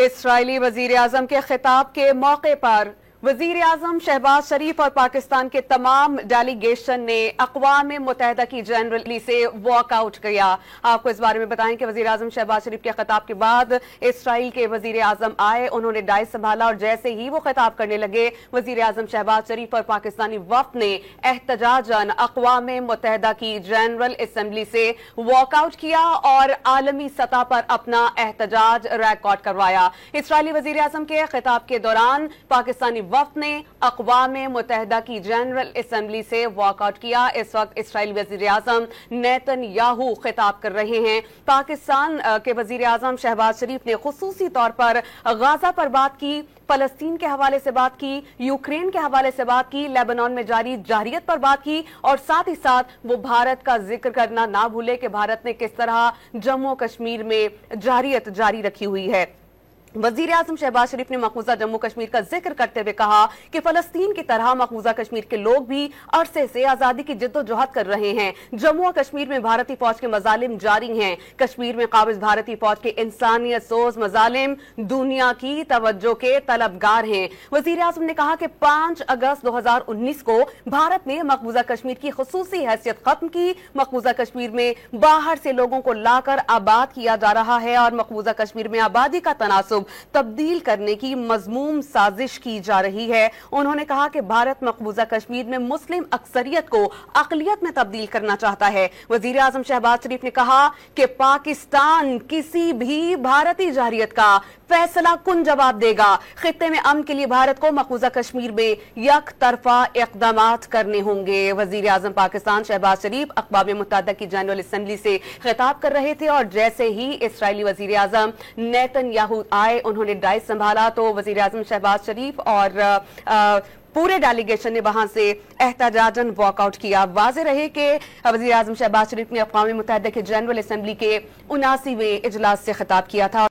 اسرائیلی وزیر اعظم کے خطاب کے موقع پر وزیر اعظم شہباز شریف اور پاکستان کے تمام ڈیلیگیشن نے اقوام متحدہ کی جنرل اسمبلی سے واک آؤٹ کیا۔ آپ کو اس بارے میں بتائیں کہ وزیر اعظم شہباز شریف کے خطاب کے بعد اسرائیل کے وزیر اعظم آئے، انہوں نے ڈائس سنبھالا اور جیسے ہی وہ خطاب کرنے لگے، وزیر اعظم شہباز شریف اور پاکستانی وفد نے احتجاجاً اقوام متحدہ کی جنرل اسمبلی سے واک آؤٹ کیا اور عالمی سطح پر اپنا احتجاج ریکارڈ کروایا۔ اسرائیلی وزیر اعظم کے خطاب کے دوران پاکستانی وفد نے اقوام متحدہ کی جنرل اسمبلی سے واک آؤٹ کیا۔ اس وقت اسرائیلی وزیر اعظم نیتن یاہو خطاب کر رہے ہیں۔ پاکستان کے وزیر اعظم شہباز شریف نے خصوصی طور پر غزہ پر بات کی، فلسطین کے حوالے سے بات کی، یوکرین کے حوالے سے بات کی، لیبنان میں جاری جارحیت پر بات کی اور ساتھ ہی ساتھ وہ بھارت کا ذکر کرنا نہ بھولے کہ بھارت نے کس طرح جموں کشمیر میں جارحیت جاری رکھی ہوئی ہے۔ وزیر اعظم شہباز شریف نے مقبوضہ جموں کشمیر کا ذکر کرتے ہوئے کہا کہ فلسطین کی طرح مقبوضہ کشمیر کے لوگ بھی عرصے سے آزادی کی جد و جہد کر رہے ہیں۔ جموں و کشمیر میں بھارتی فوج کے مظالم جاری ہیں۔ کشمیر میں قابض بھارتی فوج کے انسانیت سوز مظالم دنیا کی توجہ کے طلبگار ہیں۔ وزیر اعظم نے کہا کہ 5 اگست 2019 کو بھارت نے مقبوضہ کشمیر کی خصوصی حیثیت ختم کی۔ مقبوضہ کشمیر میں باہر سے لوگوں کو لا کر آباد کیا جا رہا ہے اور مقبوضہ کشمیر میں آبادی کا تناسب تبدیل کرنے کی مذموم سازش کی جا رہی ہے۔ انہوں نے کہا کہ بھارت مقبوضہ کشمیر میں مسلم اکثریت کو اقلیت میں تبدیل کرنا چاہتا ہے۔ وزیر اعظم شہباز شریف نے کہا کہ پاکستان کسی بھی بھارتی جارحیت کا فیصلہ کن جواب دے گا۔ خطے میں امن کے لیے بھارت کو مقبوضہ کشمیر میں یک طرفہ اقدامات کرنے ہوں گے۔ وزیر اعظم پاکستان شہباز شریف اقوام متحدہ کی جنرل اسمبلی سے خطاب کر رہے تھے اور جیسے ہی اسرائیلی وزیر اعظم نیتن یاہو آئے، انہوں نے ڈائس سنبھالا تو وزیر اعظم شہباز شریف اور پورے ڈیلیگیشن نے وہاں سے احتجاجاً واک آؤٹ کیا۔ واضح رہے کہ وزیر اعظم شہباز شریف نے اقوام متحدہ کی جنرل اسمبلی کے 79ویں اجلاس سے خطاب کیا تھا۔